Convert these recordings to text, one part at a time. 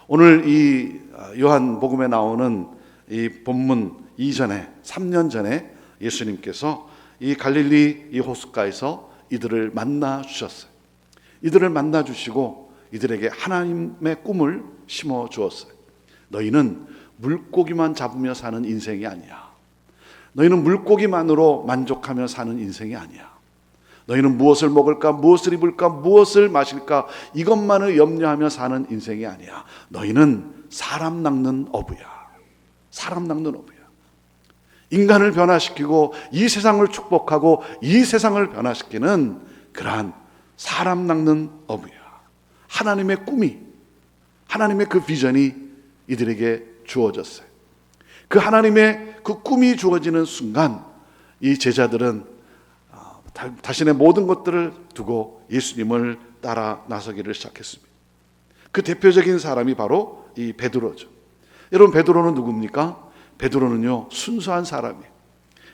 오늘 이 요한복음에 나오는 이 본문 이전에 3년 전에 예수님께서 이 갈릴리 이 호숫가에서 이들을 만나 주셨어요. 이들을 만나 주시고 이들에게 하나님의 꿈을 심어 주었어요. 너희는 물고기만 잡으며 사는 인생이 아니야. 너희는 물고기만으로 만족하며 사는 인생이 아니야. 너희는 무엇을 먹을까, 무엇을 입을까, 무엇을 마실까 이것만을 염려하며 사는 인생이 아니야. 너희는 사람 낚는 어부야. 사람 낚는 어부야. 인간을 변화시키고 이 세상을 축복하고 이 세상을 변화시키는 그러한 사람 낚는 어부야. 하나님의 꿈이, 하나님의 그 비전이 이들에게 주어졌어요. 그 하나님의 그 꿈이 주어지는 순간 이 제자들은 자신의 모든 것들을 두고 예수님을 따라 나서기를 시작했습니다. 그 대표적인 사람이 바로 이 베드로죠. 여러분, 베드로는 누굽니까? 베드로는요, 순수한 사람이에요.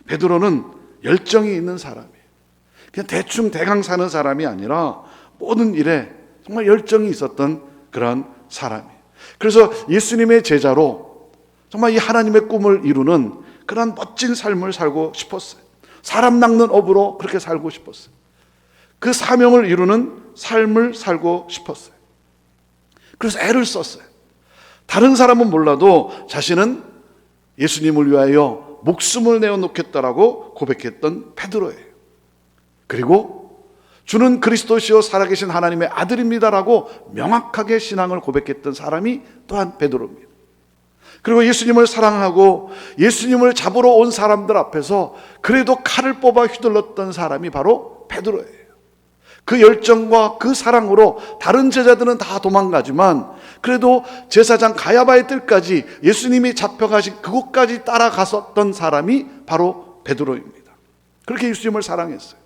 베드로는 열정이 있는 사람이에요. 그냥 대충 대강 사는 사람이 아니라 모든 일에 정말 열정이 있었던 그런 사람이에요. 그래서 예수님의 제자로 정말 이 하나님의 꿈을 이루는 그런 멋진 삶을 살고 싶었어요. 사람 낚는 업으로 그렇게 살고 싶었어요. 그 사명을 이루는 삶을 살고 싶었어요. 그래서 애를 썼어요. 다른 사람은 몰라도 자신은 예수님을 위하여 목숨을 내어놓겠다라고 고백했던 베드로예요. 그리고 주는 그리스도시요 살아계신 하나님의 아들입니다라고 명확하게 신앙을 고백했던 사람이 또한 베드로입니다. 그리고 예수님을 사랑하고 예수님을 잡으러 온 사람들 앞에서 그래도 칼을 뽑아 휘둘렀던 사람이 바로 베드로예요. 그 열정과 그 사랑으로 다른 제자들은 다 도망가지만 그래도 제사장 가야바의 뜰까지 예수님이 잡혀가신 그곳까지 따라갔었던 사람이 바로 베드로입니다. 그렇게 예수님을 사랑했어요.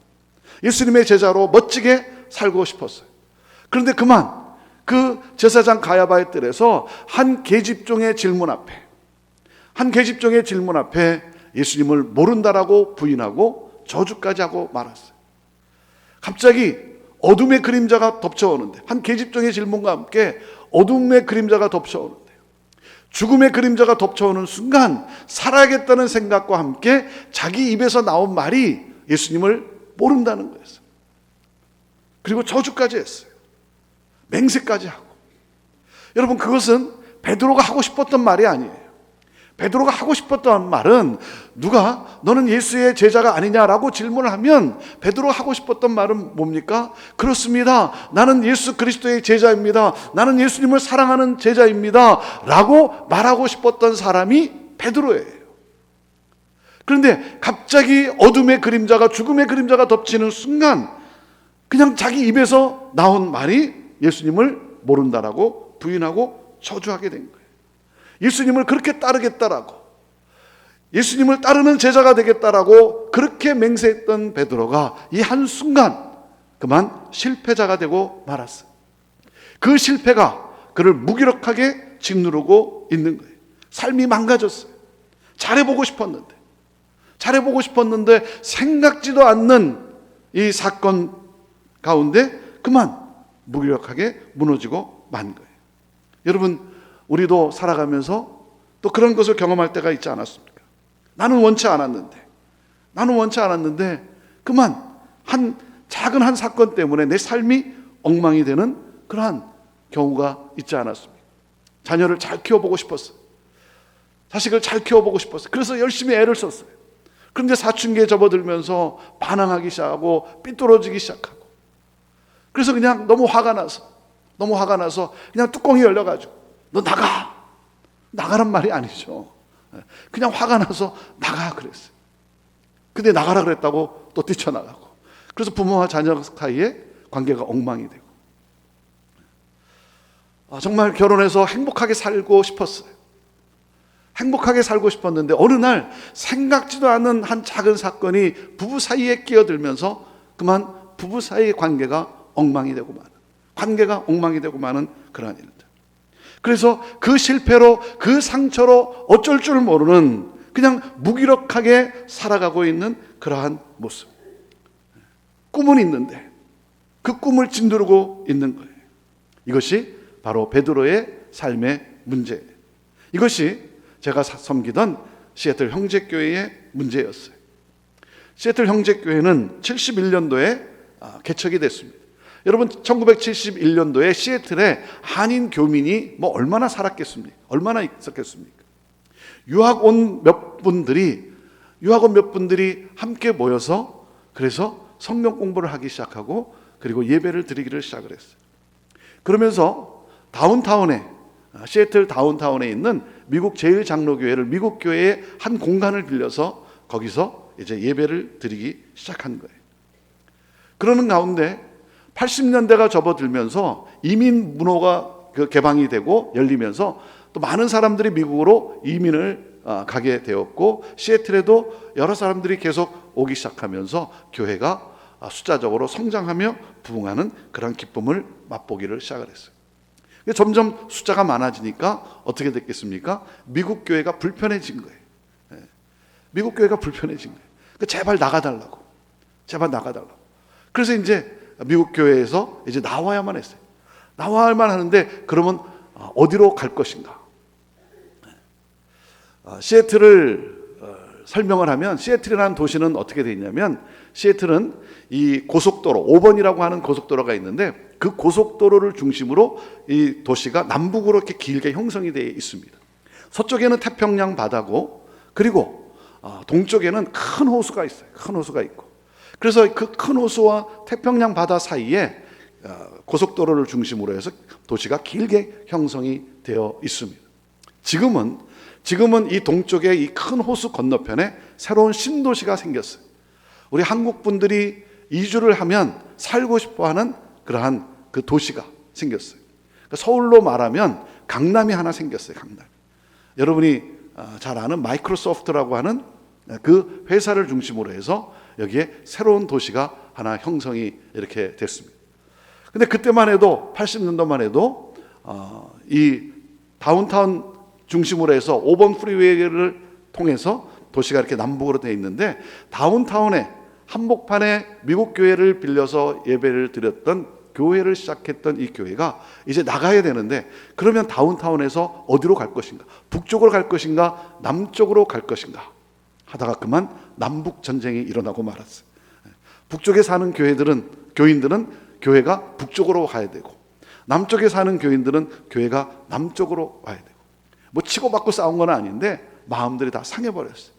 예수님의 제자로 멋지게 살고 싶었어요. 그런데 그만 그 제사장 가야바의 뜰에서 한 계집종의 질문 앞에 예수님을 모른다라고 부인하고 저주까지 하고 말았어요. 갑자기 어둠의 그림자가 덮쳐오는데, 한 계집종의 질문과 함께 어둠의 그림자가 덮쳐오는데, 죽음의 그림자가 덮쳐오는 순간 살아야겠다는 생각과 함께 자기 입에서 나온 말이 예수님을 모른다는 거였어요. 그리고 저주까지 했어요. 맹세까지 하고. 여러분, 그것은 베드로가 하고 싶었던 말이 아니에요. 베드로가 하고 싶었던 말은 누가 너는 예수의 제자가 아니냐라고 질문을 하면 베드로가 하고 싶었던 말은 뭡니까? 그렇습니다. 나는 예수 그리스도의 제자입니다. 나는 예수님을 사랑하는 제자입니다. 라고 말하고 싶었던 사람이 베드로예요. 그런데 갑자기 어둠의 그림자가, 죽음의 그림자가 덮치는 순간 그냥 자기 입에서 나온 말이 예수님을 모른다라고 부인하고 저주하게 된 거예요. 예수님을 그렇게 따르겠다라고, 예수님을 따르는 제자가 되겠다라고 그렇게 맹세했던 베드로가 이 한순간 그만 실패자가 되고 말았어요. 그 실패가 그를 무기력하게 짓누르고 있는 거예요. 삶이 망가졌어요. 잘해보고 싶었는데 생각지도 않는 이 사건 가운데 그만 무기력하게 무너지고 만 거예요. 여러분, 우리도 살아가면서 또 그런 것을 경험할 때가 있지 않았습니까? 나는 원치 않았는데 그만 작은 한 사건 때문에 내 삶이 엉망이 되는 그러한 경우가 있지 않았습니까? 자녀를 잘 키워보고 싶었어요. 자식을 잘 키워보고 싶었어요. 그래서 열심히 애를 썼어요. 그런데 사춘기에 접어들면서 반항하기 시작하고 삐뚤어지기 시작하고, 그래서 그냥 너무 화가 나서 그냥 뚜껑이 열려가지고 너 나가란 말이 아니죠. 그냥 화가 나서 나가 그랬어요. 근데 나가라 그랬다고 또 뛰쳐나가고, 그래서 부모와 자녀 사이에 관계가 엉망이 되고, 정말 결혼해서 행복하게 살고 싶었어요. 행복하게 살고 싶었는데 어느 날 생각지도 않은 한 작은 사건이 부부 사이에 끼어들면서 그만 부부 사이의 관계가 엉망이 되고 마는 그러한 일들. 그래서 그 실패로, 그 상처로 어쩔 줄 모르는 그냥 무기력하게 살아가고 있는 그러한 모습. 꿈은 있는데 그 꿈을 짓누르고 있는 거예요. 이것이 바로 베드로의 삶의 문제. 이것이 제가 섬기던 시애틀 형제교회의 문제였어요. 시애틀 형제교회는 71년도에 개척이 됐습니다. 여러분, 1971년도에 시애틀에 한인 교민이 얼마나 살았겠습니까? 얼마나 있었겠습니까? 유학 온 몇 분들이 함께 모여서 그래서 성경 공부를 하기 시작하고 그리고 예배를 드리기를 시작을 했어요. 그러면서 시애틀 다운타운에 있는 미국 제1장로교회를 미국 교회의 한 공간을 빌려서 거기서 이제 예배를 드리기 시작한 거예요. 그러는 가운데 80년대가 접어들면서 이민 문호가 개방이 되고 열리면서 또 많은 사람들이 미국으로 이민을 가게 되었고, 시애틀에도 여러 사람들이 계속 오기 시작하면서 교회가 숫자적으로 성장하며 부흥하는 그런 기쁨을 맛보기를 시작을 했어요. 점점 숫자가 많아지니까 어떻게 됐겠습니까? 미국 교회가 불편해진 거예요. 미국 교회가 불편해진 거예요. 제발 나가달라고. 그래서 이제 미국 교회에서 이제 나와야만 했어요. 나와야만 하는데 그러면 어디로 갈 것인가? 시애틀을 설명을 하면, 시애틀이라는 도시는 어떻게 되어 있냐면, 시애틀은 이 고속도로 5번이라고 하는 고속도로가 있는데 그 고속도로를 중심으로 이 도시가 남북으로 이렇게 길게 형성이 되어 있습니다. 서쪽에는 태평양 바다고, 그리고 동쪽에는 큰 호수가 있어요. 큰 호수가 있고, 그래서 그 큰 호수와 태평양 바다 사이에 고속도로를 중심으로 해서 도시가 길게 형성이 되어 있습니다. 지금은 이 동쪽에 이 큰 호수 건너편에 새로운 신도시가 생겼어요. 우리 한국 분들이 이주를 하면 살고 싶어하는 그러한 그 도시가 생겼어요. 서울로 말하면 강남이 하나 생겼어요. 강남. 여러분이 잘 아는 마이크로소프트라고 하는 그 회사를 중심으로 해서 여기에 새로운 도시가 하나 형성이 이렇게 됐습니다. 근데 그때만 해도 80년도만 해도 이 다운타운 중심으로 해서 5번 프리웨이를 통해서 도시가 이렇게 남북으로 되어 있는데, 다운타운에 한복판에 미국 교회를 빌려서 예배를 드렸던 교회를 시작했던 이 교회가 이제 나가야 되는데, 그러면 다운타운에서 어디로 갈 것인가? 북쪽으로 갈 것인가? 남쪽으로 갈 것인가? 하다가 그만 남북 전쟁이 일어나고 말았어요. 북쪽에 사는 교인들은 교회가 북쪽으로 가야 되고, 남쪽에 사는 교인들은 교회가 남쪽으로 와야 되고, 치고받고 싸운 건 아닌데 마음들이 다 상해버렸어요.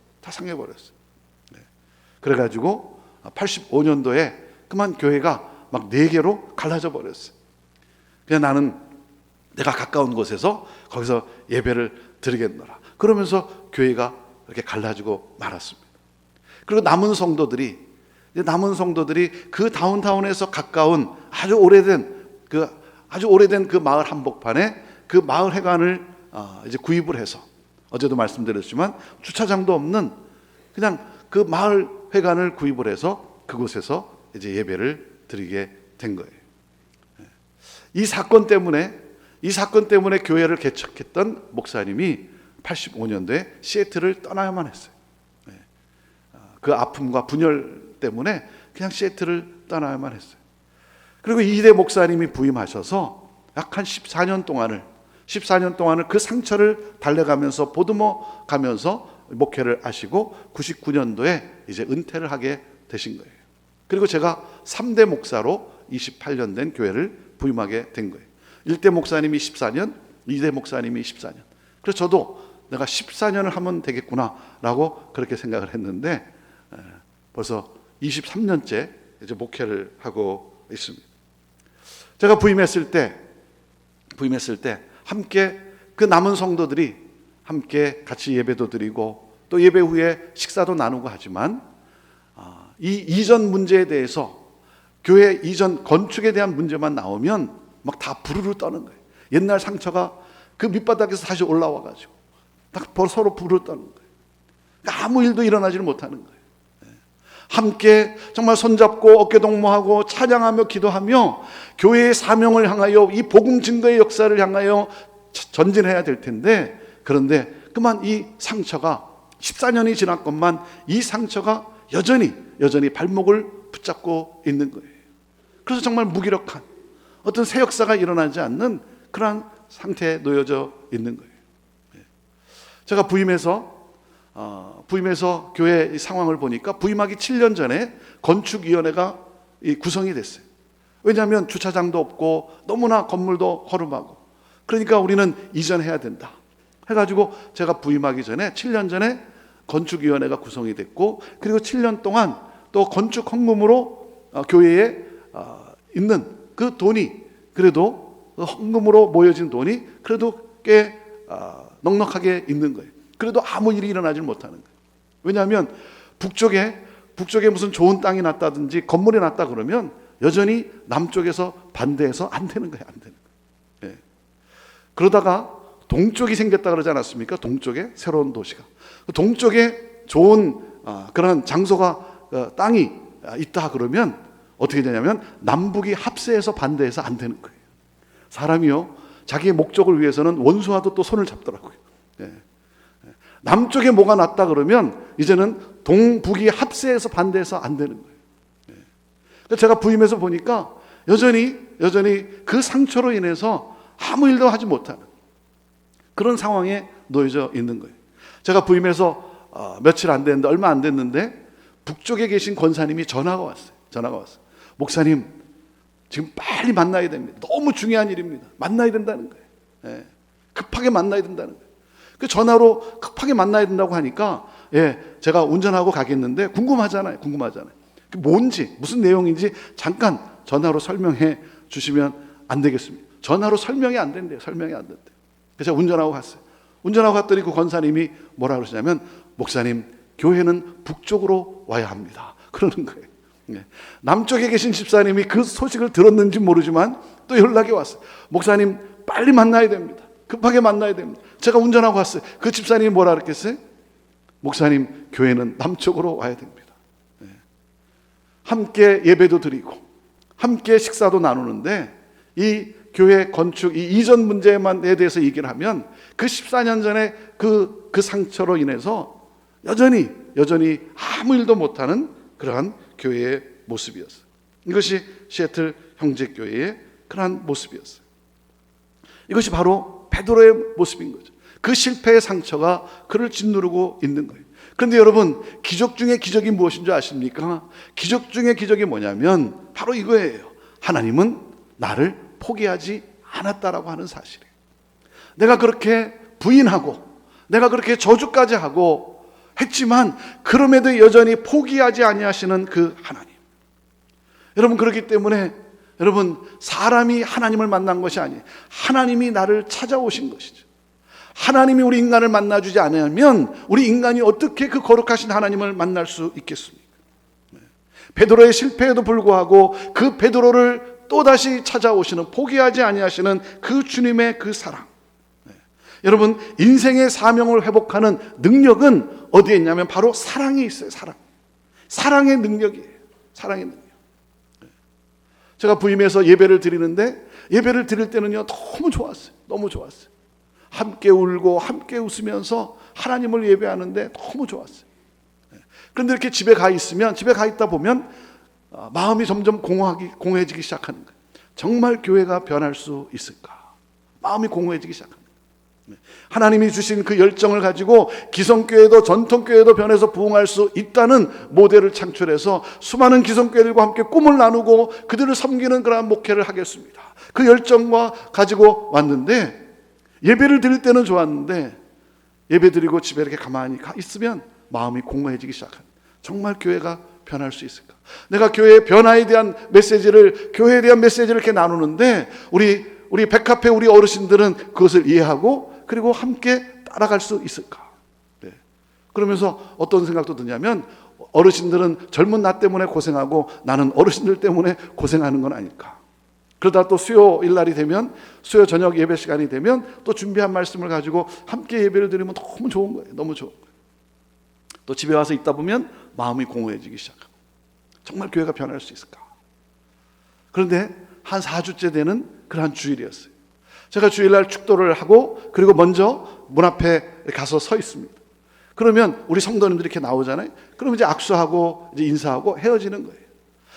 그래가지고 85년도에 그만 교회가 막 4개로 갈라져 버렸어요. 그냥 나는 내가 가까운 곳에서 거기서 예배를 드리겠노라. 그러면서 교회가 이렇게 갈라지고 말았습니다. 그리고 남은 성도들이 그 다운타운에서 가까운 아주 오래된 그 마을 한복판에 그 마을 회관을 이제 구입을 해서, 어제도 말씀드렸지만 주차장도 없는 그냥 그 마을 회관을 구입을 해서 그곳에서 이제 예배를 드리게 된 거예요. 이 사건 때문에 교회를 개척했던 목사님이 85년도에 시애틀을 떠나야만 했어요. 그 아픔과 분열 때문에 그냥 시애틀을 떠나야만 했어요. 그리고 이대 목사님이 부임하셔서 약 한 14년 동안을 그 상처를 달래가면서 보듬어 가면서 목회를 하시고 99년도에 이제 은퇴를 하게 되신 거예요. 그리고 제가 3대 목사로 28년 된 교회를 부임하게 된 거예요. 1대 목사님이 14년, 2대 목사님이 14년. 그래서 저도 내가 14년을 하면 되겠구나라고 그렇게 생각을 했는데, 벌써 23년째 이제 목회를 하고 있습니다. 제가 부임했을 때 함께 그 남은 성도들이 함께 같이 예배도 드리고 또 예배 후에 식사도 나누고 하지만, 이 이전 문제에 대해서, 교회 이전 건축에 대한 문제만 나오면 막 다 부르르 떠는 거예요. 옛날 상처가 그 밑바닥에서 다시 올라와가지고 서로 부르르 떠는 거예요. 그러니까 아무 일도 일어나지를 못하는 거예요. 함께 정말 손잡고 어깨동무하고 찬양하며 기도하며 교회의 사명을 향하여, 이 복음 증거의 역사를 향하여 전진해야 될 텐데, 그런데 그만 이 상처가 14년이 지났건만 이 상처가 여전히 발목을 붙잡고 있는 거예요. 그래서 정말 무기력한 어떤 새 역사가 일어나지 않는 그러한 상태에 놓여져 있는 거예요. 제가 부임해서 교회 상황을 보니까 부임하기 7년 전에 건축위원회가 구성이 됐어요. 왜냐하면 주차장도 없고 너무나 건물도 허름하고, 그러니까 우리는 이전해야 된다 해가지고 제가 부임하기 전에 7년 전에 건축위원회가 구성이 됐고, 그리고 7년 동안 또 건축 헌금으로 교회에 있는 그 돈이, 그래도 헌금으로 모여진 돈이 그래도 꽤 넉넉하게 있는 거예요. 그래도 아무 일이 일어나지 못하는 거예요. 왜냐하면 북쪽에 무슨 좋은 땅이 났다든지 건물이 났다 그러면 여전히 남쪽에서 반대해서 안 되는 거예요. 안 되는 거예요. 예. 그러다가 동쪽이 생겼다 그러지 않았습니까? 동쪽에 새로운 도시가. 동쪽에 좋은 그런 장소가 땅이 있다 그러면 어떻게 되냐면 남북이 합세해서 반대해서 안 되는 거예요. 사람이요, 자기의 목적을 위해서는 원수와도 또 손을 잡더라고요. 예. 남쪽에 뭐가 났다 그러면 이제는 동북이 합세해서 반대해서 안 되는 거예요. 예. 그러니까 제가 부임해서 보니까 여전히 그 상처로 인해서 아무 일도 하지 못하는 그런 상황에 놓여져 있는 거예요. 제가 부임해서 며칠 안 됐는데, 얼마 안 됐는데 북쪽에 계신 권사님이 전화가 왔어요. 목사님, 지금 빨리 만나야 됩니다. 너무 중요한 일입니다. 만나야 된다는 거예요. 예. 급하게 만나야 된다는 거예요. 그 전화로 급하게 만나야 된다고 하니까, 예, 제가 운전하고 가겠는데 궁금하잖아요. 뭔지, 무슨 내용인지 잠깐 전화로 설명해 주시면 안 되겠습니까? 전화로 설명이 안 된대요. 그래서 제가 운전하고 갔어요. 운전하고 갔더니 그 권사님이 뭐라 그러시냐면, 목사님, 교회는 북쪽으로 와야 합니다. 그러는 거예요. 예. 남쪽에 계신 집사님이 그 소식을 들었는지 모르지만 또 연락이 왔어요. 목사님, 빨리 만나야 됩니다. 급하게 만나야 됩니다. 제가 운전하고 갔어요. 그 집사님이 뭐라 그랬겠어요? 목사님, 교회는 남쪽으로 와야 됩니다. 예. 함께 예배도 드리고 함께 식사도 나누는데, 이 교회 건축 이 이전 문제만에 대해서 얘기를 하면 그 14년 전에 그 상처로 인해서 여전히 아무 일도 못하는 그러한 교회의 모습이었어요. 이것이 시애틀 형제교회의 그러한 모습이었어요. 이것이 바로 베드로의 모습인 거죠. 그 실패의 상처가 그를 짓누르고 있는 거예요. 그런데 여러분, 기적 중에 기적이 무엇인 줄 아십니까? 기적 중에 기적이 뭐냐면 바로 이거예요. 하나님은 나를 포기하지 않았다라고 하는 사실이에요. 내가 그렇게 부인하고 내가 그렇게 저주까지 하고 했지만 그럼에도 여전히 포기하지 아니하시는 그 하나님. 여러분, 그렇기 때문에 여러분, 사람이 하나님을 만난 것이 아니에요. 하나님이 나를 찾아오신 것이죠. 하나님이 우리 인간을 만나주지 않으면 우리 인간이 어떻게 그 거룩하신 하나님을 만날 수 있겠습니까? 베드로의 실패에도 불구하고 그 베드로를 또다시 찾아오시는, 포기하지 아니하시는 그 주님의 그 사랑. 여러분, 인생의 사명을 회복하는 능력은 어디에 있냐면 바로 사랑에 있어요. 사랑의 능력이에요. 사랑의 능력. 제가 부임해서 예배를 드리는데, 예배를 드릴 때는요, 너무 좋았어요. 함께 울고 함께 웃으면서 하나님을 예배하는데 너무 좋았어요. 그런데 이렇게 집에 가 있다 보면 마음이 점점 공허해지기 시작하는 거예요. 정말 교회가 변할 수 있을까? 마음이 공허해지기 시작합니다. 하나님이 주신 그 열정을 가지고 기성교회도 전통교회도 변해서 부흥할 수 있다는 모델을 창출해서 수많은 기성교회들과 함께 꿈을 나누고 그들을 섬기는 그러한 목회를 하겠습니다. 그 열정과 가지고 왔는데, 예배를 드릴 때는 좋았는데 예배 드리고 집에 이렇게 가만히 있으면 마음이 공허해지기 시작합니다. 정말 교회가 변할 수 있을까? 내가 교회의 변화에 대한 메시지를, 교회에 대한 메시지를 이렇게 나누는데 우리 백합회 우리 어르신들은 그것을 이해하고 그리고 함께 따라갈 수 있을까? 네. 그러면서 어떤 생각도 드냐면, 어르신들은 젊은 나 때문에 고생하고 나는 어르신들 때문에 고생하는 건 아닐까? 그러다 또 수요일 날이 되면, 수요 저녁 예배 시간이 되면 또 준비한 말씀을 가지고 함께 예배를 드리면 너무 좋은 거예요. 너무 좋은 거예요. 또 집에 와서 있다 보면 마음이 공허해지기 시작하고, 정말 교회가 변할 수 있을까? 그런데 한 4주째 되는 그러한 주일이었어요. 제가 주일날 축도를 하고 그리고 먼저 문 앞에 가서 서 있습니다. 그러면 우리 성도님들이 이렇게 나오잖아요. 그러면 이제 악수하고 이제 인사하고 헤어지는 거예요.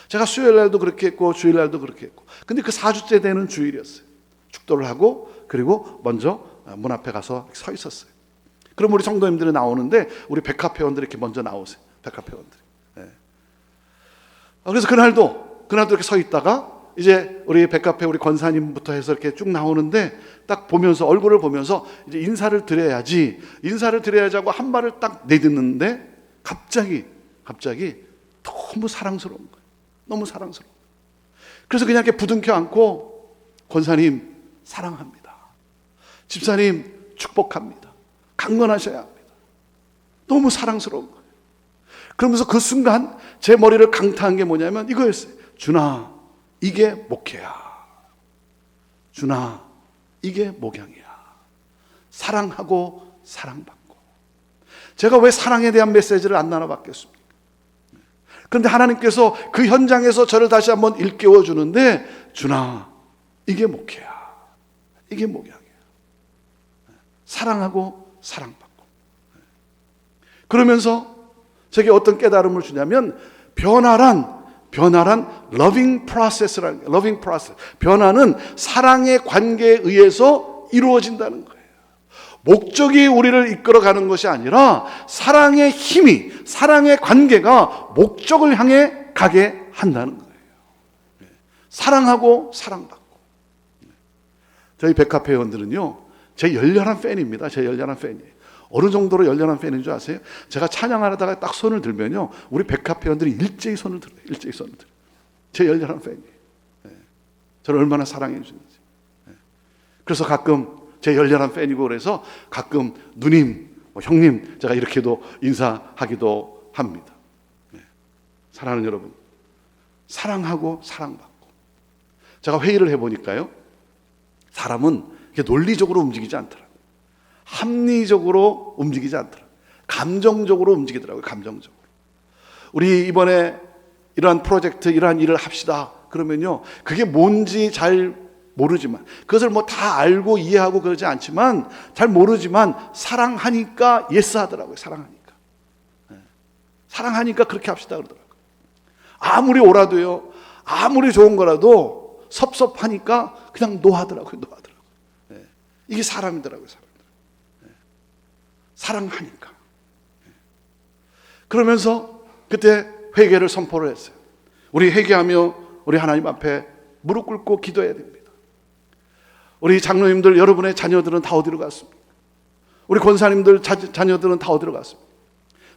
제가 수요일날도 그렇게 했고 주일날도 그렇게 했고, 근데 그 4주째 되는 주일이었어요. 축도를 하고 그리고 먼저 문 앞에 가서 서 있었어요. 그럼 우리 성도님들이 나오는데 우리 백합회원들이 이렇게 먼저 나오세요. 백합회원들이. 그래서 그날도 이렇게 서 있다가 이제 우리 백합회 우리 권사님부터 해서 이렇게 쭉 나오는데 딱 보면서 얼굴을 보면서 이제 인사를 드려야지 하고 한 발을 딱 내딛는데 갑자기 너무 사랑스러운 거예요. 너무 사랑스러워. 그래서 그냥 이렇게 부둥켜 안고 권사님 사랑합니다. 집사님 축복합니다. 강건하셔야 합니다. 너무 사랑스러운 거예요. 그러면서 그 순간 제 머리를 강타한 게 뭐냐면 이거였어요. 준아, 이게 목회야. 준아, 이게 목양이야. 사랑하고 사랑받고. 제가 왜 사랑에 대한 메시지를 안 나눠봤겠습니까? 그런데 하나님께서 그 현장에서 저를 다시 한번 일깨워 주는데, 준아, 이게 목회야. 이게 목양이야. 사랑하고 사랑받고. 그러면서 제게 어떤 깨달음을 주냐면, 변화란 loving process라는 거예요. loving process. 변화는 사랑의 관계에 의해서 이루어진다는 거예요. 목적이 우리를 이끌어가는 것이 아니라 사랑의 힘이, 사랑의 관계가 목적을 향해 가게 한다는 거예요. 사랑하고 사랑받고. 저희 백합 회원들은요, 제 열렬한 팬입니다. 제 열렬한 팬이에요. 어느 정도로 열렬한 팬인 줄 아세요? 제가 찬양하다가 딱 손을 들면요, 우리 백합 회원들이 일제히 손을 들어요. 일제히 손을 들어요. 제 열렬한 팬이에요. 저를 얼마나 사랑해 주는지. 그래서 가끔 제 열렬한 팬이고 그래서 가끔 누님, 형님 제가 이렇게도 인사하기도 합니다. 사랑하는 여러분, 사랑하고 사랑받고. 제가 회의를 해보니까요, 사람은 이렇게 논리적으로 움직이지 않더라고요. 합리적으로 움직이지 않더라고요. 감정적으로 움직이더라고요. 감정적으로. 우리 이번에 이러한 프로젝트, 이러한 일을 합시다 그러면요, 그게 뭔지 잘 모르지만, 그것을 뭐 다 알고 이해하고 그러지 않지만, 잘 모르지만 사랑하니까 예스 하더라고요. 사랑하니까. 사랑하니까 그렇게 합시다 그러더라고요. 아무리 오라도요, 아무리 좋은 거라도 섭섭하니까 그냥 노하더라고요. 이게 사람이더라고요. 사랑하니까. 그러면서 그때 회개를 선포를 했어요. 우리 회개하며 우리 하나님 앞에 무릎 꿇고 기도해야 됩니다. 우리 장로님들, 여러분의 자녀들은 다 어디로 갔습니까? 우리 권사님들 자녀들은 다 어디로 갔습니까?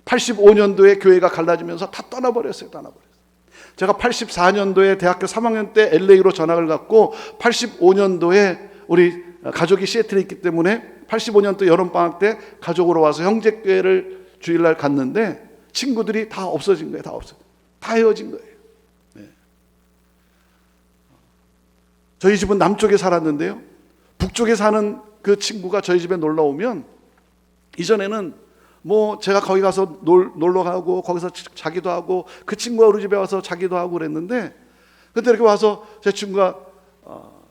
85년도에 교회가 갈라지면서 다 떠나버렸어요. 제가 84년도에 대학교 3학년 때 LA로 전학을 갔고, 85년도에 우리 가족이 시애틀에 있기 때문에 85년도 여름방학 때 가족으로 와서 형제교회를 주일날 갔는데, 친구들이 다 없어진 거예요. 다 헤어진 거예요. 저희 집은 남쪽에 살았는데요, 북쪽에 사는 그 친구가 저희 집에 놀러 오면, 이전에는 뭐 제가 거기 가서 놀러 가고 거기서 자기도 하고, 그 친구가 우리 집에 와서 자기도 하고 그랬는데, 그때 이렇게 와서 제 친구가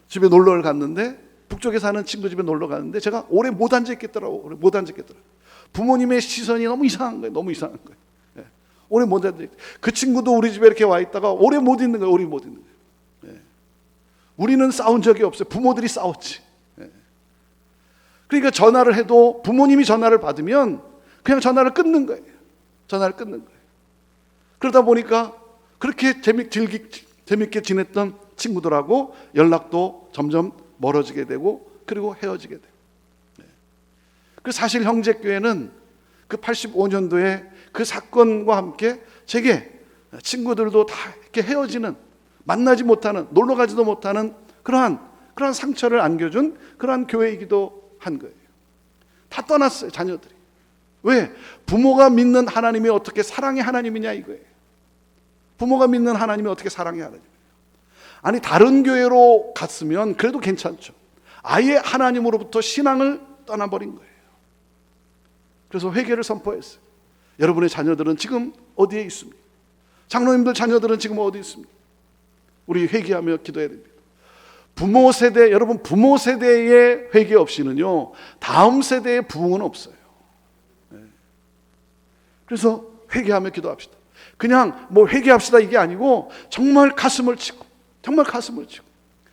집에 놀러를 갔는데, 북쪽에 사는 친구 집에 놀러 갔는데 제가 오래 못 앉아 있겠더라고요. 부모님의 시선이 너무 이상한 거예요. 오래 못 앉아. 그 친구도 우리 집에 이렇게 와 있다가 오래 못 있는 거예요. 우리는 싸운 적이 없어요. 부모들이 싸웠지. 그러니까 전화를 해도 부모님이 전화를 받으면 그냥 전화를 끊는 거예요. 그러다 보니까 그렇게 재밌게 지냈던 친구들하고 연락도 점점 멀어지게 되고, 그리고 헤어지게 되고. 그래서 사실 형제교회는 그 85년도에 그 사건과 함께 제게 친구들도 다 이렇게 헤어지는, 만나지 못하는, 놀러 가지도 못하는 그러한 상처를 안겨준 그러한 교회이기도 한 거예요. 다 떠났어요, 자녀들이. 왜? 부모가 믿는 하나님이 어떻게 사랑의 하나님이냐 이거예요. 부모가 믿는 하나님이 어떻게 사랑의 하나님이에요. 아니, 다른 교회로 갔으면 그래도 괜찮죠. 아예 하나님으로부터 신앙을 떠나버린 거예요. 그래서 회개를 선포했어요. 여러분의 자녀들은 지금 어디에 있습니까? 장로님들 자녀들은 지금 어디 있습니까? 우리 회개하며 기도해야 됩니다. 부모 세대, 여러분 부모 세대의 회개 없이는요, 다음 세대의 부흥은 없어요. 그래서 회개하며 기도합시다. 그냥 뭐 회개합시다 이게 아니고, 정말 가슴을 치고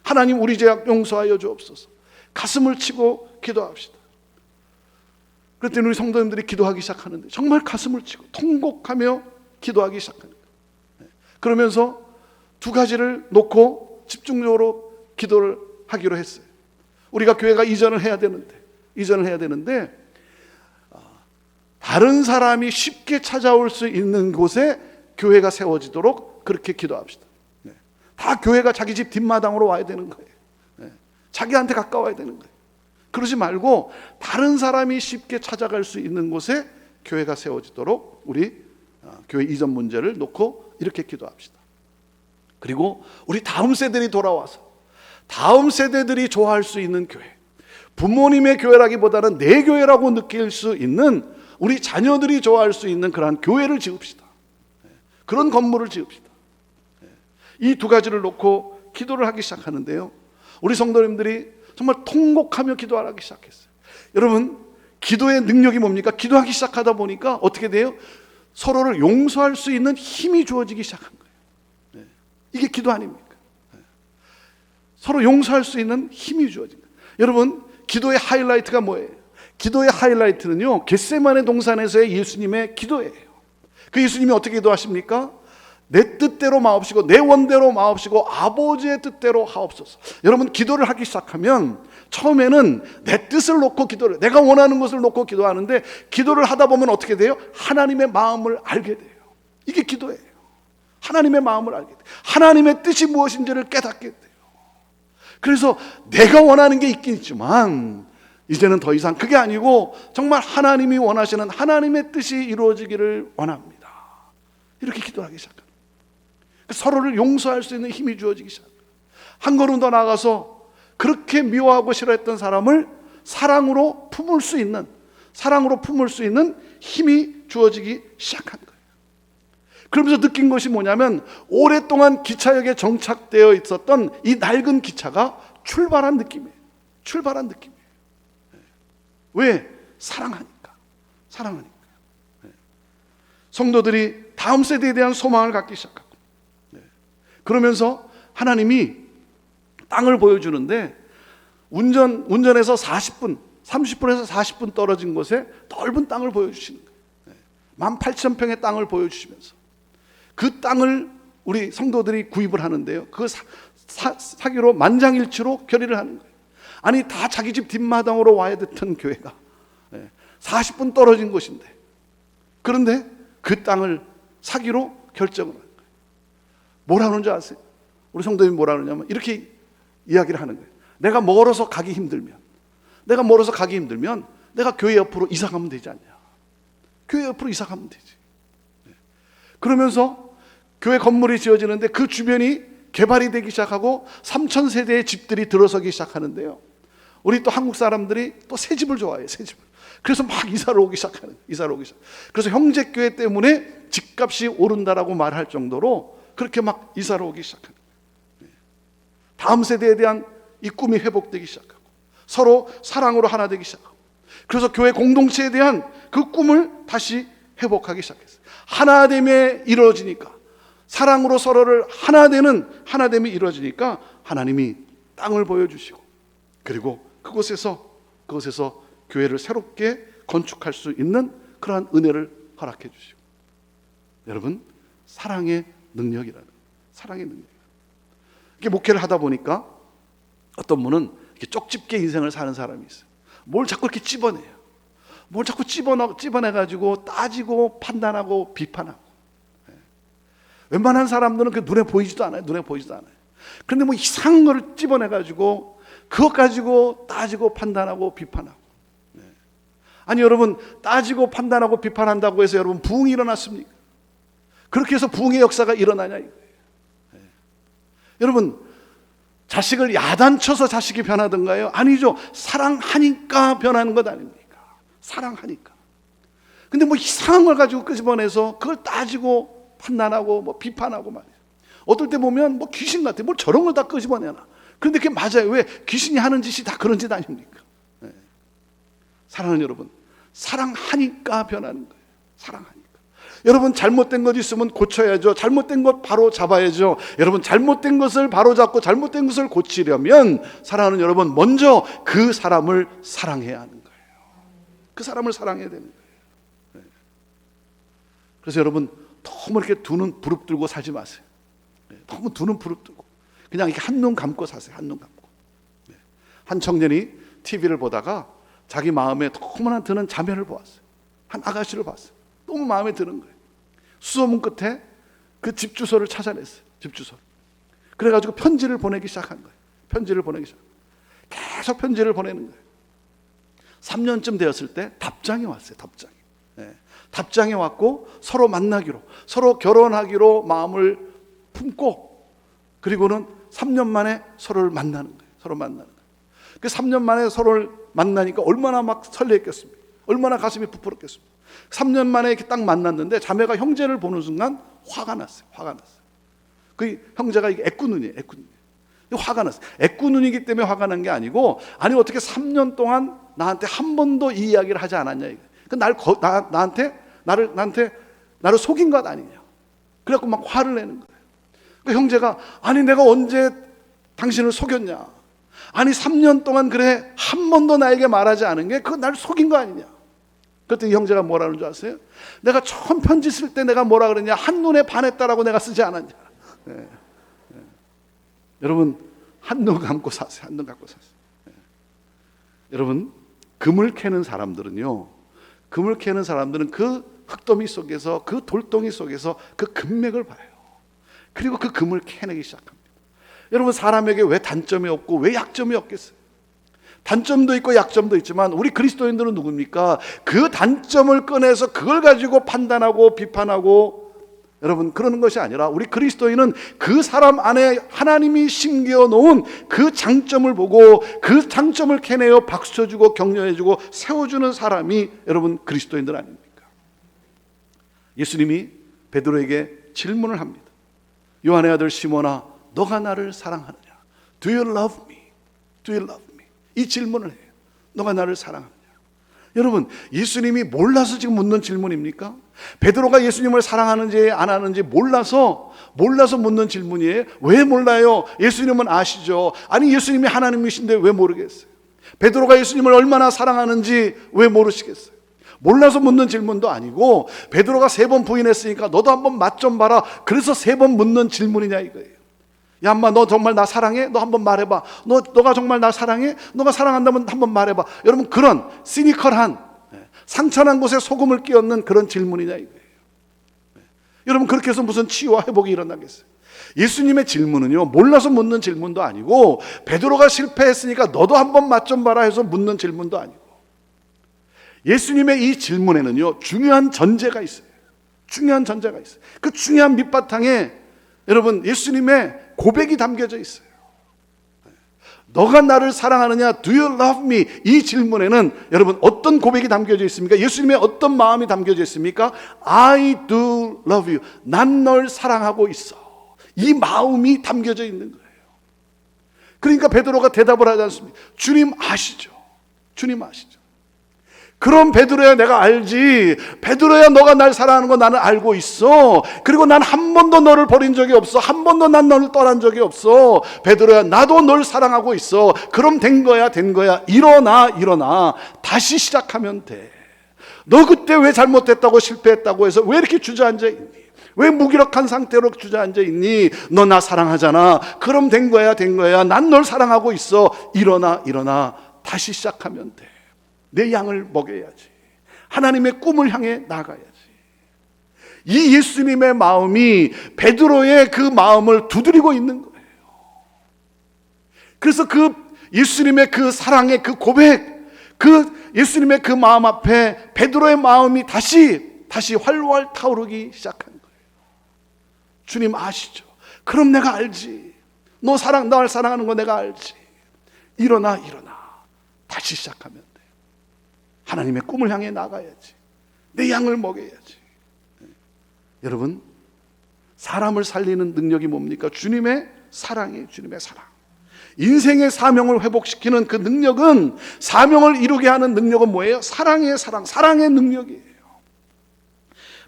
하나님 우리 죄악 용서하여 주옵소서. 가슴을 치고 기도합시다. 그랬더니 우리 성도님들이 기도하기 시작하는데 정말 가슴을 치고 통곡하며 기도하기 시작합니다. 그러면서 두 가지를 놓고 집중적으로 기도를 하기로 했어요. 우리가 교회가 이전을 해야 되는데 다른 사람이 쉽게 찾아올 수 있는 곳에 교회가 세워지도록 그렇게 기도합시다. 다 교회가 자기 집 뒷마당으로 와야 되는 거예요. 자기한테 가까워야 되는 거예요. 그러지 말고 다른 사람이 쉽게 찾아갈 수 있는 곳에 교회가 세워지도록 우리 교회 이전 문제를 놓고 이렇게 기도합시다. 그리고 우리 다음 세대들이 돌아와서 다음 세대들이 좋아할 수 있는 교회, 부모님의 교회라기보다는 내 교회라고 느낄 수 있는 우리 자녀들이 좋아할 수 있는 그러한 교회를 지읍시다. 그런 건물을 지읍시다. 이 두 가지를 놓고 기도를 하기 시작하는데요, 우리 성도님들이 정말 통곡하며 기도하기 시작했어요. 여러분, 기도의 능력이 뭡니까? 기도하기 시작하다 보니까 어떻게 돼요? 서로를 용서할 수 있는 힘이 주어지기 시작한 거예요. 이게 기도 아닙니까? 서로 용서할 수 있는 힘이 주어진 거예요. 여러분, 기도의 하이라이트가 뭐예요? 기도의 하이라이트는요, 겟세마네 동산에서의 예수님의 기도예요. 그 예수님이 어떻게 기도하십니까? 내 뜻대로 마옵시고 내 원대로 마옵시고 아버지의 뜻대로 하옵소서. 여러분, 기도를 하기 시작하면 처음에는 내 뜻을 놓고 기도를, 내가 원하는 것을 놓고 기도하는데 기도를 하다 보면 어떻게 돼요? 하나님의 마음을 알게 돼요. 이게 기도예요. 하나님의 마음을 알게 돼요. 하나님의 뜻이 무엇인지를 깨닫게 돼요. 그래서 내가 원하는 게 있긴 있지만 이제는 더 이상 그게 아니고 정말 하나님이 원하시는 하나님의 뜻이 이루어지기를 원합니다. 이렇게 기도하기 시작합니다. 서로를 용서할 수 있는 힘이 주어지기 시작합니다. 한 걸음 더 나아가서 그렇게 미워하고 싫어했던 사람을 사랑으로 품을 수 있는 힘이 주어지기 시작한 거예요. 그러면서 느낀 것이 뭐냐면 오랫동안 기차역에 정착되어 있었던 이 낡은 기차가 출발한 느낌이에요. 왜? 사랑하니까. 성도들이 다음 세대에 대한 소망을 갖기 시작하고, 그러면서 하나님이 땅을 보여주는데 운전해서 30분에서 40분 떨어진 곳에 넓은 땅을 보여주시는 거예요. 18,000평의 땅을 보여주시면서 그 땅을 우리 성도들이 구입을 하는데요, 그 사기로 만장일치로 결의를 하는 거예요. 아니, 다 자기 집 뒷마당으로 와야 됐던 교회가 40분 떨어진 곳인데, 그런데 그 땅을 사기로 결정을 하는 거예요. 뭐라는 줄 아세요? 우리 성도님이 뭐라 그러냐면 이렇게 이야기를 하는 거예요. 내가 멀어서 가기 힘들면 내가 교회 옆으로 이사 가면 되지 않냐. 교회 옆으로 이사 가면 되지. 그러면서 교회 건물이 지어지는데 그 주변이 개발이 되기 시작하고 3,000세대의 집들이 들어서기 시작하는데요, 우리 또 한국 사람들이 또 새 집을 좋아해요. 새 집을. 그래서 막 이사를 오기 시작하는. 그래서 형제교회 때문에 집값이 오른다라고 말할 정도로 그렇게 막 이사를 오기 시작하는 거예요. 다음 세대에 대한 이 꿈이 회복되기 시작하고 서로 사랑으로 하나 되기 시작하고, 그래서 교회 공동체에 대한 그 꿈을 다시 회복하기 시작했어요. 하나됨에 이루어지니까, 사랑으로 서로를 하나됨이 이루어지니까 하나님이 땅을 보여주시고, 그리고 그곳에서 교회를 새롭게 건축할 수 있는 그러한 은혜를 허락해 주시고, 여러분, 사랑의 능력. 이렇게 목회를 하다 보니까 어떤 분은 이렇게 쪽집게 인생을 사는 사람이 있어요. 뭘 자꾸 이렇게 찝어내요. 뭘 자꾸 찝어내가지고 따지고 판단하고 비판하고. 웬만한 사람들은 그 눈에 보이지도 않아요. 그런데 뭐 이상한 거를 찝어내가지고 그것 가지고 따지고 판단하고 비판하고. 아니, 여러분, 따지고 판단하고 비판한다고 해서 여러분 부흥이 일어났습니까? 그렇게 해서 부흥의 역사가 일어나냐 이거예요. 여러분, 자식을 야단쳐서 자식이 변하던가요? 아니죠. 사랑하니까 변하는 것 아닙니까? 사랑하니까. 근데 뭐 이상한 걸 가지고 끄집어내서 그걸 따지고 판단하고 뭐 비판하고 말이에요. 어떨 때 보면 뭐 귀신 같아. 뭘 저런 걸 다 끄집어내나. 그런데 그게 맞아요. 왜? 귀신이 하는 짓이 다 그런 짓 아닙니까? 사랑하는 여러분, 사랑하니까 변하는 거예요. 사랑하니까. 여러분 잘못된 것 있으면 고쳐야죠. 잘못된 것 바로 잡아야죠. 여러분 잘못된 것을 바로 잡고 잘못된 것을 고치려면 사랑하는 여러분, 먼저 그 사람을 사랑해야 하는 거예요. 그 사람을 사랑해야 되는 거예요. 그래서 여러분 너무 이렇게 두 눈 부릅뜨고 살지 마세요. 너무 두 눈 부릅뜨고 그냥 이렇게 한눈 감고 사세요. 한눈 감고. 한 청년이 TV를 보다가 자기 마음에 너무나 드는 자매를 보았어요. 한 아가씨를 봤어요. 너무 마음에 드는 거예요. 수소문 끝에 그 집 주소를 찾아냈어요. 집 주소. 그래가지고 편지를 보내기 시작한 거예요. 편지를 보내기 시작. 계속 편지를 보내는 거예요. 3년쯤 되었을 때 답장이 왔어요. 답장이. 답장이 왔고 서로 만나기로, 서로 결혼하기로 마음을 품고, 그리고는 3년 만에 서로를 만나는 거예요. 서로 만나는 거예요. 그 3년 만에 서로를 만나니까 얼마나 막 설레했겠습니까? 얼마나 가슴이 부풀었겠습니까? 3년 만에 이렇게 딱 만났는데 자매가 형제를 보는 순간 화가 났어요. 화가 났어요. 그 형제가 이게 애꾸눈이에요. 애꾸눈. 화가 났어요. 애꾸눈이기 때문에 화가 난 게 아니고, 아니 어떻게 3년 동안 나한테 한 번도 이 이야기를 하지 않았냐 이거. 그 나를 속인 것 아니냐. 그래갖고 막 화를 내는 거예요. 그 형제가, 아니 내가 언제 당신을 속였냐. 아니 3년 동안 그래 한 번도 나에게 말하지 않은 게 그거 날 속인 거 아니냐. 그랬더니 형제가 뭐라는 줄 아세요? 내가 처음 편지 쓸 때 내가 뭐라 그랬냐. 한눈에 반했다라고 내가 쓰지 않았냐. 여러분 한눈 감고 사세요. 한눈 감고 사세요. 여러분 금을 캐는 사람들은요, 금을 캐는 사람들은 그 흙더미 속에서, 그 돌덩이 속에서 그 금맥을 봐요. 그리고 그 금을 캐내기 시작합니다. 여러분 사람에게 왜 단점이 없고 왜 약점이 없겠어요? 단점도 있고 약점도 있지만 우리 그리스도인들은 누굽니까? 그 단점을 꺼내서 그걸 가지고 판단하고 비판하고, 여러분 그러는 것이 아니라 우리 그리스도인은 그 사람 안에 하나님이 심겨 놓은 그 장점을 보고 그 장점을 캐내어 박수 쳐주고 격려해주고 세워주는 사람이 여러분 그리스도인들 아닙니까? 예수님이 베드로에게 질문을 합니다. 요한의 아들 시몬아, 너가 나를 사랑하느냐? Do you love me? Do you love me? 이 질문을 해요. 너가 나를 사랑하느냐? 여러분 예수님이 몰라서 지금 묻는 질문입니까? 베드로가 예수님을 사랑하는지 안 하는지 몰라서 묻는 질문이에요. 왜 몰라요? 예수님은 아시죠. 아니 예수님이 하나님이신데 왜 모르겠어요? 베드로가 예수님을 얼마나 사랑하는지 왜 모르시겠어요? 몰라서 묻는 질문도 아니고, 베드로가 3번 부인했으니까 너도 한번 맛 좀 봐라, 그래서 3번 묻는 질문이냐 이거예요. 야 인마 너 정말 나 사랑해? 너 한번 말해봐. 너가 정말 나 사랑해? 너가 사랑한다면 한번 말해봐. 여러분 그런 시니컬한, 상처난 곳에 소금을 끼얹는 그런 질문이냐 이거예요. 여러분 그렇게 해서 무슨 치유와 회복이 일어나겠어요? 예수님의 질문은요 몰라서 묻는 질문도 아니고, 베드로가 실패했으니까 너도 한번 맛 좀 봐라 해서 묻는 질문도 아니고, 예수님의 이 질문에는요 중요한 전제가 있어요. 중요한 전제가 있어요. 그 중요한 밑바탕에 여러분 예수님의 고백이 담겨져 있어요. 너가 나를 사랑하느냐? Do you love me? 이 질문에는 여러분 어떤 고백이 담겨져 있습니까? 예수님의 어떤 마음이 담겨져 있습니까? I do love you. 난 널 사랑하고 있어. 이 마음이 담겨져 있는 거예요. 그러니까 베드로가 대답을 하지 않습니다. 주님 아시죠? 주님 아시죠? 그럼 베드로야 내가 알지. 베드로야 너가 날 사랑하는 거 나는 알고 있어. 그리고 난 한 번도 너를 버린 적이 없어. 한 번도 난 너를 떠난 적이 없어. 베드로야 나도 널 사랑하고 있어. 그럼 된 거야. 일어나. 다시 시작하면 돼. 너 그때 왜 잘못했다고 실패했다고 해서 왜 이렇게 주저앉아 있니? 왜 무기력한 상태로 주저앉아 있니? 너 나 사랑하잖아. 그럼 된 거야. 난 널 사랑하고 있어. 일어나. 다시 시작하면 돼. 내 양을 먹여야지. 하나님의 꿈을 향해 나가야지. 이 예수님의 마음이 베드로의 그 마음을 두드리고 있는 거예요. 그래서 그 예수님의 그 사랑의 그 고백, 그 예수님의 그 마음 앞에 베드로의 마음이 다시 활활 타오르기 시작한 거예요. 주님 아시죠? 그럼 내가 알지. 날 사랑하는 거 내가 알지. 일어나. 다시 시작하면 돼. 하나님의 꿈을 향해 나가야지. 내 양을 먹여야지. 여러분 사람을 살리는 능력이 뭡니까? 주님의 사랑이에요. 주님의 사랑. 인생의 사명을 회복시키는 그 능력은, 사명을 이루게 하는 능력은 뭐예요? 사랑의 능력이에요.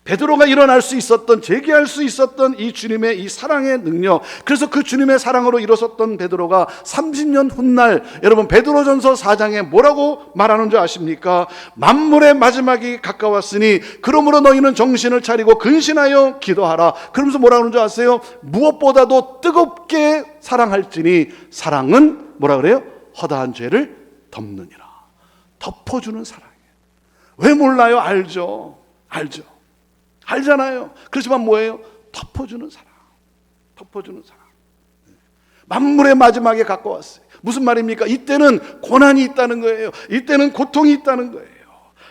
베드로가 일어날 수 있었던, 재기할 수 있었던 이 주님의 이 사랑의 능력, 그래서 그 주님의 사랑으로 일어섰던 베드로가 30년 훗날 여러분 베드로전서 4장에 뭐라고 말하는 줄 아십니까? 만물의 마지막이 가까웠으니 그러므로 너희는 정신을 차리고 근신하여 기도하라. 그러면서 뭐라고 하는 줄 아세요? 무엇보다도 뜨겁게 사랑할지니 사랑은 뭐라 그래요? 허다한 죄를 덮느니라. 덮어주는 사랑이에요. 왜 몰라요? 알죠. 알잖아요. 그렇지만 뭐예요? 덮어주는 사랑. 덮어주는 사랑. 만물의 마지막에 가까웠어요. 무슨 말입니까? 이때는 고난이 있다는 거예요. 이때는 고통이 있다는 거예요.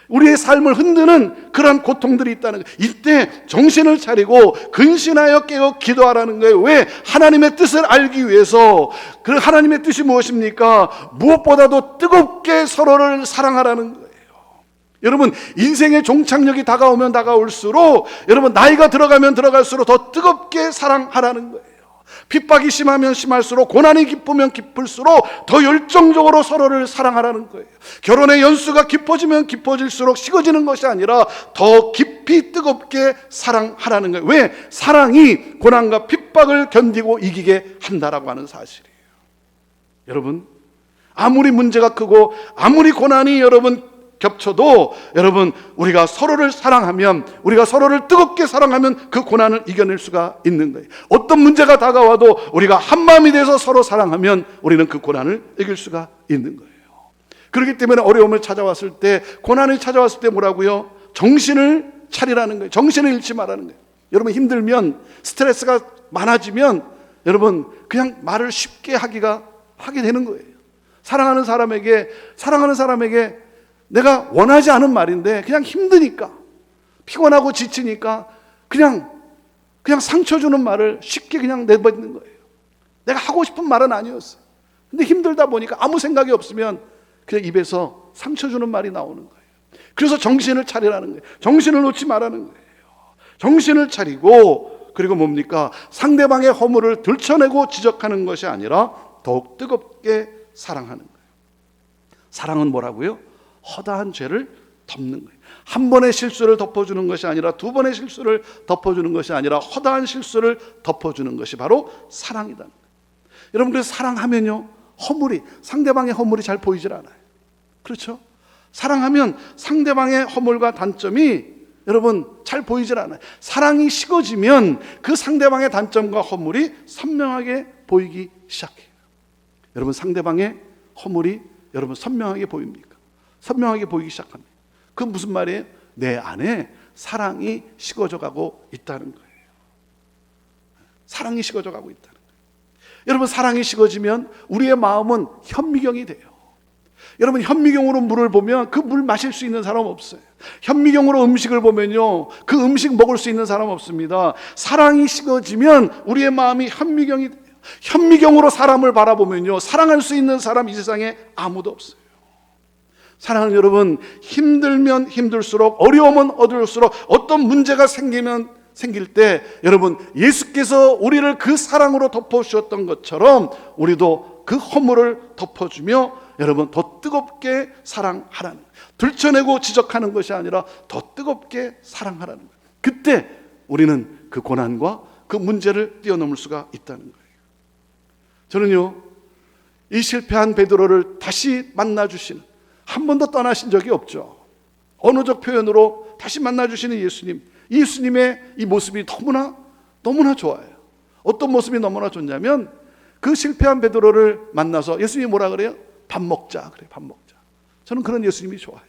우리의 삶을 흔드는 그런 고통들이 있다는 거예요. 이때 정신을 차리고 근신하여 깨어 기도하라는 거예요. 왜? 하나님의 뜻을 알기 위해서. 그 하나님의 뜻이 무엇입니까? 무엇보다도 뜨겁게 서로를 사랑하라는 거예요. 여러분, 인생의 종착역이 다가오면 다가올수록, 여러분 나이가 들어가면 들어갈수록 더 뜨겁게 사랑하라는 거예요. 핍박이 심하면 심할수록, 고난이 깊으면 깊을수록 더 열정적으로 서로를 사랑하라는 거예요. 결혼의 연수가 깊어지면 깊어질수록 식어지는 것이 아니라 더 깊이 뜨겁게 사랑하라는 거예요. 왜? 사랑이 고난과 핍박을 견디고 이기게 한다라고 하는 사실이에요. 여러분, 아무리 문제가 크고 아무리 고난이 여러분 겹쳐도 여러분 우리가 서로를 사랑하면, 우리가 서로를 뜨겁게 사랑하면 그 고난을 이겨낼 수가 있는 거예요. 어떤 문제가 다가와도 우리가 한마음이 돼서 서로 사랑하면 우리는 그 고난을 이길 수가 있는 거예요. 그렇기 때문에 어려움을 찾아왔을 때, 고난이 찾아왔을 때 뭐라고요? 정신을 차리라는 거예요. 정신을 잃지 말라는 거예요. 여러분 힘들면, 스트레스가 많아지면 여러분 그냥 말을 쉽게 하게 되는 거예요. 사랑하는 사람에게 내가 원하지 않은 말인데 그냥 힘드니까, 피곤하고 지치니까 그냥 상처 주는 말을 쉽게 그냥 내뱉는 거예요. 내가 하고 싶은 말은 아니었어요. 근데 힘들다 보니까 아무 생각이 없으면 그냥 입에서 상처 주는 말이 나오는 거예요. 그래서 정신을 차리라는 거예요. 정신을 놓지 말라는 거예요. 정신을 차리고, 그리고 뭡니까? 상대방의 허물을 들춰내고 지적하는 것이 아니라 더욱 뜨겁게 사랑하는 거예요. 사랑은 뭐라고요? 허다한 죄를 덮는 거예요. 한 번의 실수를 덮어주는 것이 아니라 두 번의 실수를 덮어주는 것이 아니라 허다한 실수를 덮어주는 것이 바로 사랑이다. 여러분, 그래서 사랑하면요, 상대방의 허물이 잘 보이질 않아요. 그렇죠? 사랑하면 상대방의 허물과 단점이 여러분 잘 보이질 않아요. 사랑이 식어지면 그 상대방의 단점과 허물이 선명하게 보이기 시작해요. 여러분, 상대방의 허물이 여러분 선명하게 보입니까? 선명하게 보이기 시작합니다. 그건 무슨 말이에요? 내 안에 사랑이 식어져 가고 있다는 거예요. 사랑이 식어져 가고 있다는 거예요. 여러분, 사랑이 식어지면 우리의 마음은 현미경이 돼요. 여러분, 현미경으로 물을 보면 그 물 마실 수 있는 사람 없어요. 현미경으로 음식을 보면요, 그 음식 먹을 수 있는 사람 없습니다. 사랑이 식어지면 우리의 마음이 현미경이 돼요. 현미경으로 사람을 바라보면요, 사랑할 수 있는 사람 이 세상에 아무도 없어요. 사랑하는 여러분, 힘들면 힘들수록, 어려우면 어려울수록, 어떤 문제가 생길 때 여러분, 예수께서 우리를 그 사랑으로 덮어주셨던 것처럼 우리도 그 허물을 덮어주며 여러분 더 뜨겁게 사랑하라는 거예요. 들춰내고 지적하는 것이 아니라 더 뜨겁게 사랑하라는 거예요. 그때 우리는 그 고난과 그 문제를 뛰어넘을 수가 있다는 거예요. 저는요, 이 실패한 베드로를 다시 만나주시는, 한 번도 떠나신 적이 없죠. 언어적 표현으로 다시 만나주시는 예수님의 이 모습이 너무나 좋아요. 어떤 모습이 너무나 좋냐면, 그 실패한 베드로를 만나서 예수님이 뭐라 그래요? 밥 먹자. 그래, 밥 먹자. 저는 그런 예수님이 좋아요.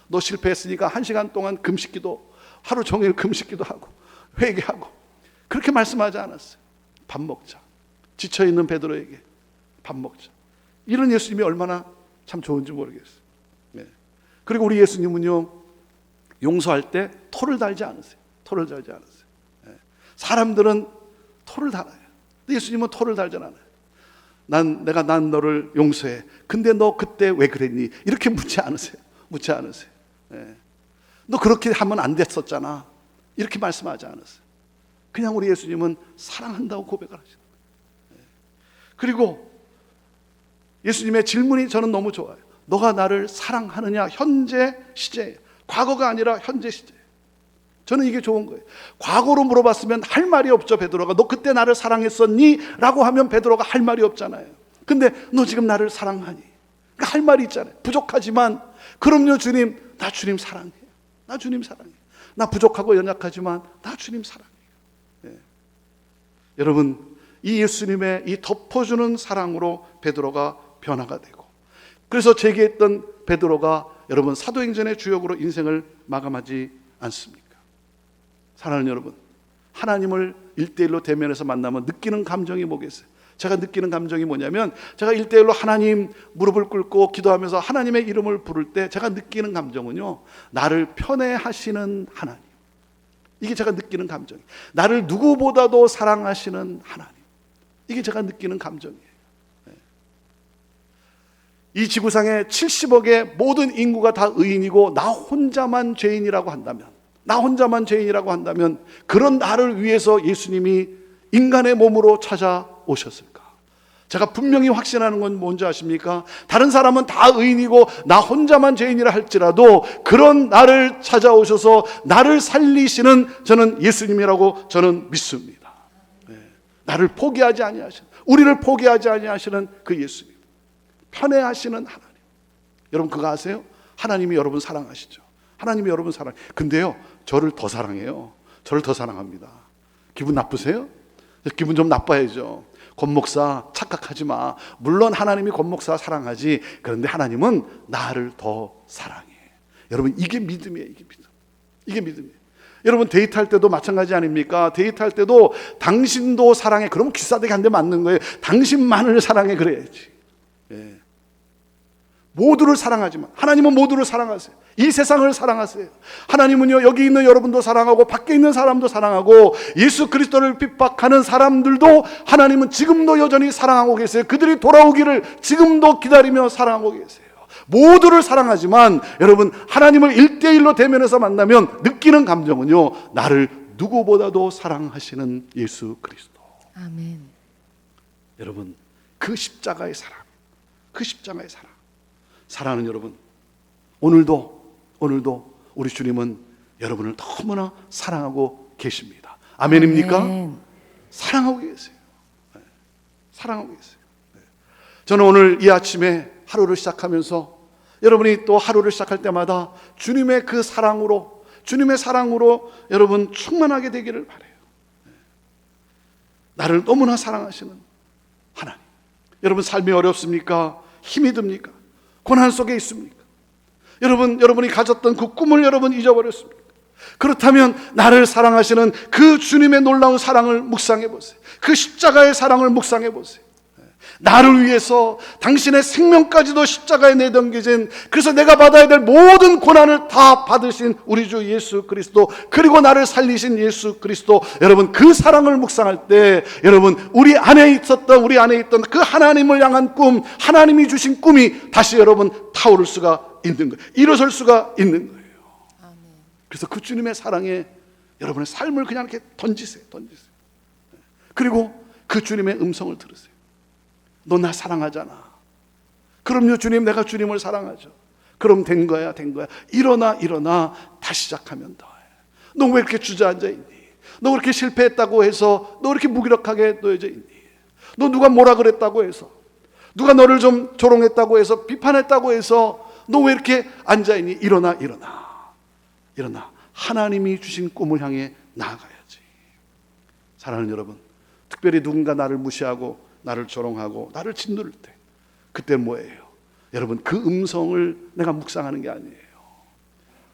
너 실패했으니까 1시간 동안 금식기도, 하루 종일 금식기도 하고 회개하고, 그렇게 말씀하지 않았어요. 밥 먹자. 지쳐있는 베드로에게 밥 먹자. 이런 예수님이 얼마나 참 좋은지 모르겠어요. 네. 그리고 우리 예수님은요, 용서할 때 토를 달지 않으세요. 토를 달지 않으세요. 네. 사람들은 토를 달아요. 근데 예수님은 토를 달지 않아요. 난 너를 용서해. 근데 너 그때 왜 그랬니? 이렇게 묻지 않으세요. 네. 너 그렇게 하면 안 됐었잖아. 이렇게 말씀하지 않으세요. 그냥 우리 예수님은 사랑한다고 고백을 하시는 거예요. 네. 그리고 예수님의 질문이 저는 너무 좋아요. 너가 나를 사랑하느냐? 현재 시제, 과거가 아니라 현재 시제. 저는 이게 좋은 거예요. 과거로 물어봤으면 할 말이 없죠. 베드로가 너 그때 나를 사랑했었니? 라고 하면 베드로가 할 말이 없잖아요. 근데 너 지금 나를 사랑하니? 그러니까 할 말이 있잖아요. 부족하지만 그럼요 주님, 나 주님 사랑해요. 나 주님 사랑해요. 나 부족하고 연약하지만 나 주님 사랑해요. 네. 여러분, 이 예수님의 이 덮어주는 사랑으로 베드로가 변화가 되고, 그래서 제기했던 베드로가 여러분 사도행전의 주역으로 인생을 마감하지 않습니까? 사랑하는 여러분, 하나님을 1대1로 대면해서 만나면 느끼는 감정이 뭐겠어요? 제가 느끼는 감정이 뭐냐면, 제가 1대1로 하나님 무릎을 꿇고 기도하면서 하나님의 이름을 부를 때 제가 느끼는 감정은요, 나를 편애하시는 하나님, 이게 제가 느끼는 감정이에요. 나를 누구보다도 사랑하시는 하나님, 이게 제가 느끼는 감정이에요. 이 지구상에 70억의 모든 인구가 다 의인이고 나 혼자만 죄인이라고 한다면, 그런 나를 위해서 예수님이 인간의 몸으로 찾아오셨을까? 제가 분명히 확신하는 건 뭔지 아십니까? 다른 사람은 다 의인이고 나 혼자만 죄인이라 할지라도 그런 나를 찾아오셔서 나를 살리시는 저는 예수님이라고 저는 믿습니다. 나를 포기하지 아니하시는, 우리를 포기하지 아니하시는 그 예수님, 편애하시는 하나님. 여러분 그거 아세요? 하나님이 여러분 사랑하시죠. 하나님이 여러분 사랑해요. 근데요, 저를 더 사랑해요. 저를 더 사랑합니다. 기분 나쁘세요? 기분 좀 나빠야죠. 권 목사 착각하지 마. 물론 하나님이 권 목사 사랑하지. 그런데 하나님은 나를 더 사랑해. 여러분 이게 믿음이에요. 이게 믿음이에요. 여러분 데이트할 때도 마찬가지 아닙니까? 데이트할 때도 당신도 사랑해. 그러면 귀싸대기 한 대 맞는 거예요. 당신만을 사랑해 그래야지. 예. 모두를 사랑하지만 하나님은 모두를 사랑하세요. 이 세상을 사랑하세요. 하나님은요, 여기 있는 여러분도 사랑하고 밖에 있는 사람도 사랑하고 예수 그리스도를 핍박하는 사람들도 하나님은 지금도 여전히 사랑하고 계세요. 그들이 돌아오기를 지금도 기다리며 사랑하고 계세요. 모두를 사랑하지만 여러분, 하나님을 1대1로 대면해서 만나면 느끼는 감정은요, 나를 누구보다도 사랑하시는 예수 그리스도. 아멘. 여러분, 그 십자가의 사랑, 그 십자가의 사랑. 사랑하는 여러분, 오늘도 우리 주님은 여러분을 너무나 사랑하고 계십니다. 아멘입니까? 아멘. 사랑하고 계세요. 네. 사랑하고 계세요. 네. 저는 오늘 이 아침에 하루를 시작하면서 여러분이 또 하루를 시작할 때마다 주님의 그 사랑으로, 주님의 사랑으로 여러분 충만하게 되기를 바라요. 네. 나를 너무나 사랑하시는 하나님. 여러분 삶이 어렵습니까? 힘이 듭니까? 고난 속에 있습니까? 여러분이 가졌던 그 꿈을 여러분 잊어버렸습니까? 그렇다면 나를 사랑하시는 그 주님의 놀라운 사랑을 묵상해 보세요. 그 십자가의 사랑을 묵상해 보세요. 나를 위해서 당신의 생명까지도 십자가에 내던겨진, 그래서 내가 받아야 될 모든 고난을 다 받으신 우리 주 예수 그리스도, 그리고 나를 살리신 예수 그리스도, 여러분 그 사랑을 묵상할 때 여러분 우리 안에 있던 그 하나님을 향한 꿈, 하나님이 주신 꿈이 다시 여러분 타오를 수가 있는 거예요. 일어설 수가 있는 거예요. 그래서 그 주님의 사랑에 여러분의 삶을 그냥 이렇게 던지세요. 그리고 그 주님의 음성을 들으세요. 너 나 사랑하잖아. 그럼요 주님, 내가 주님을 사랑하죠. 그럼 된 거야. 일어나 다시 시작하면 더 해. 너 왜 이렇게 주저앉아 있니? 너 그렇게 실패했다고 해서 너 이렇게 무기력하게 놓여져 있니? 너 누가 뭐라 그랬다고 해서, 누가 너를 좀 조롱했다고 해서, 비판했다고 해서 너 왜 이렇게 앉아있니? 일어나. 하나님이 주신 꿈을 향해 나아가야지. 사랑하는 여러분, 특별히 누군가 나를 무시하고 나를 조롱하고 나를 짓누를 때, 그때 뭐예요? 여러분 그 음성을 내가 묵상하는 게 아니에요.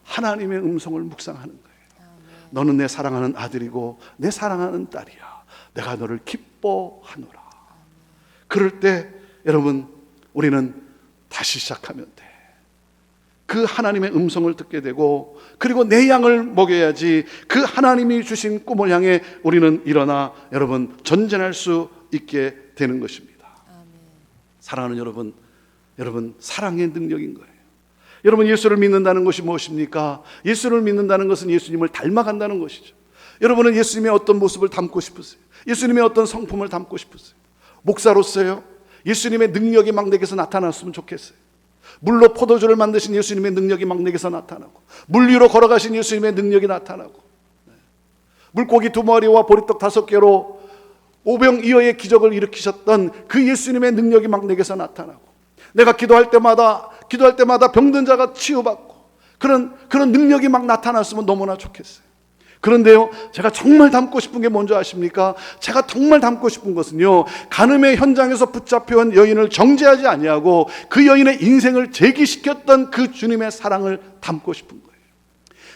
하나님의 음성을 묵상하는 거예요. 너는 내 사랑하는 아들이고 내 사랑하는 딸이야. 내가 너를 기뻐하노라. 그럴 때 여러분 우리는 다시 시작하면 돼. 그 하나님의 음성을 듣게 되고, 그리고 내 양을 먹여야지. 그 하나님이 주신 꿈을 향해 우리는 일어나 여러분 전진할 수 있게 되는 것입니다. 사랑하는 여러분 사랑의 능력인 거예요. 여러분 예수를 믿는다는 것이 무엇입니까? 예수를 믿는다는 것은 예수님을 닮아간다는 것이죠. 여러분은 예수님의 어떤 모습을 담고 싶으세요? 예수님의 어떤 성품을 담고 싶으세요? 목사로서요, 예수님의 능력이 막 내게서 나타났으면 좋겠어요. 물로 포도주를 만드신 예수님의 능력이 막 내게서 나타나고, 물 위로 걸어가신 예수님의 능력이 나타나고, 물고기 2마리와 보리떡 5개로 오병이어의 기적을 일으키셨던 그 예수님의 능력이 막 내게서 나타나고, 내가 기도할 때마다 병든 자가 치유받고 그런 능력이 막 나타났으면 너무나 좋겠어요. 그런데요, 제가 정말 담고 싶은 게 뭔지 아십니까? 제가 정말 담고 싶은 것은요, 간음의 현장에서 붙잡혀온 여인을 정죄하지 아니하고 그 여인의 인생을 재기시켰던 그 주님의 사랑을 담고 싶은 거예요.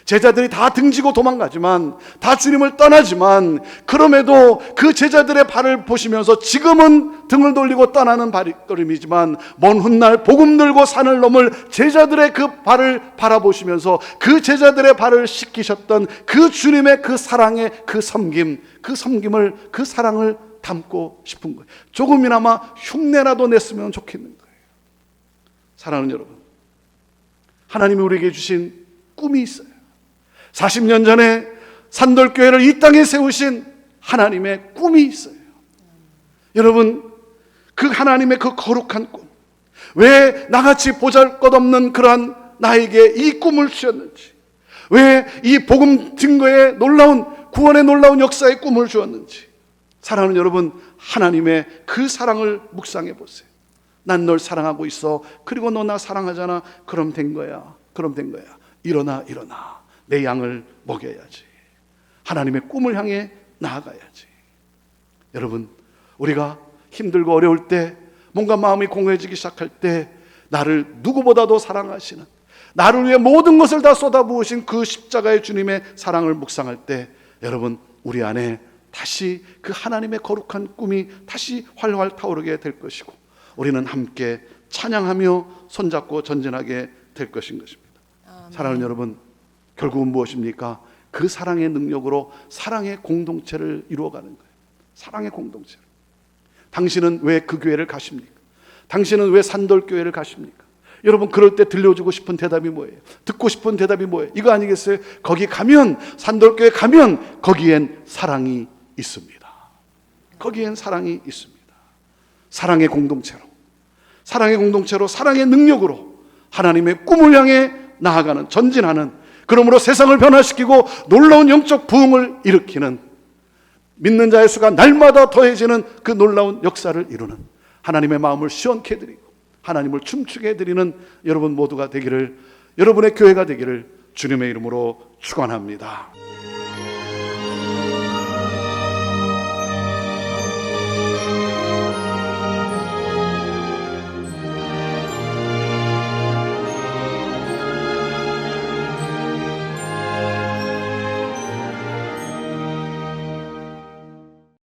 제자들이 다 등지고 도망가지만, 다 주님을 떠나지만, 그럼에도 그 제자들의 발을 보시면서 지금은 등을 돌리고 떠나는 발걸음이지만, 먼 훗날 복음 들고 산을 넘을 제자들의 그 발을 바라보시면서 그 제자들의 발을 씻기셨던 그 주님의 그 사랑의 그 섬김을, 그 사랑을 담고 싶은 거예요. 조금이나마 흉내라도 냈으면 좋겠는 거예요. 사랑하는 여러분, 하나님이 우리에게 주신 꿈이 있어요. 40년 전에 산돌교회를 이 땅에 세우신 하나님의 꿈이 있어요. 여러분, 그 하나님의 그 거룩한 꿈, 왜 나같이 보잘것없는 그러한 나에게 이 꿈을 주셨는지, 왜 이 복음 증거의 놀라운 구원의 놀라운 역사의 꿈을 주었는지, 사랑하는 여러분, 하나님의 그 사랑을 묵상해 보세요. 난 널 사랑하고 있어. 그리고 너 나 사랑하잖아. 그럼 된 거야. 일어나. 내 양을 먹여야지. 하나님의 꿈을 향해 나아가야지. 여러분, 우리가 힘들고 어려울 때, 뭔가 마음이 공허해지기 시작할 때, 나를 누구보다도 사랑하시는, 나를 위해 모든 것을 다 쏟아부으신 그 십자가의 주님의 사랑을 묵상할 때, 여러분, 우리 안에 다시 그 하나님의 거룩한 꿈이 다시 활활 타오르게 될 것이고, 우리는 함께 찬양하며 손잡고 전진하게 될 것인 것입니다. 사랑하는 여러분, 결국은 무엇입니까? 그 사랑의 능력으로 사랑의 공동체를 이루어가는 거예요. 사랑의 공동체를. 당신은 왜 그 교회를 가십니까? 당신은 왜 산돌교회를 가십니까? 여러분, 그럴 때 들려주고 싶은 대답이 뭐예요? 듣고 싶은 대답이 뭐예요? 이거 아니겠어요? 거기 가면, 산돌교회 가면 거기엔 사랑이 있습니다. 거기엔 사랑이 있습니다. 사랑의 공동체로, 사랑의 능력으로 하나님의 꿈을 향해 나아가는, 전진하는, 그러므로 세상을 변화시키고 놀라운 영적 부흥을 일으키는, 믿는 자의 수가 날마다 더해지는 그 놀라운 역사를 이루는, 하나님의 마음을 시원케 해드리고 하나님을 춤추게 해드리는 여러분 모두가 되기를, 여러분의 교회가 되기를 주님의 이름으로 축원합니다.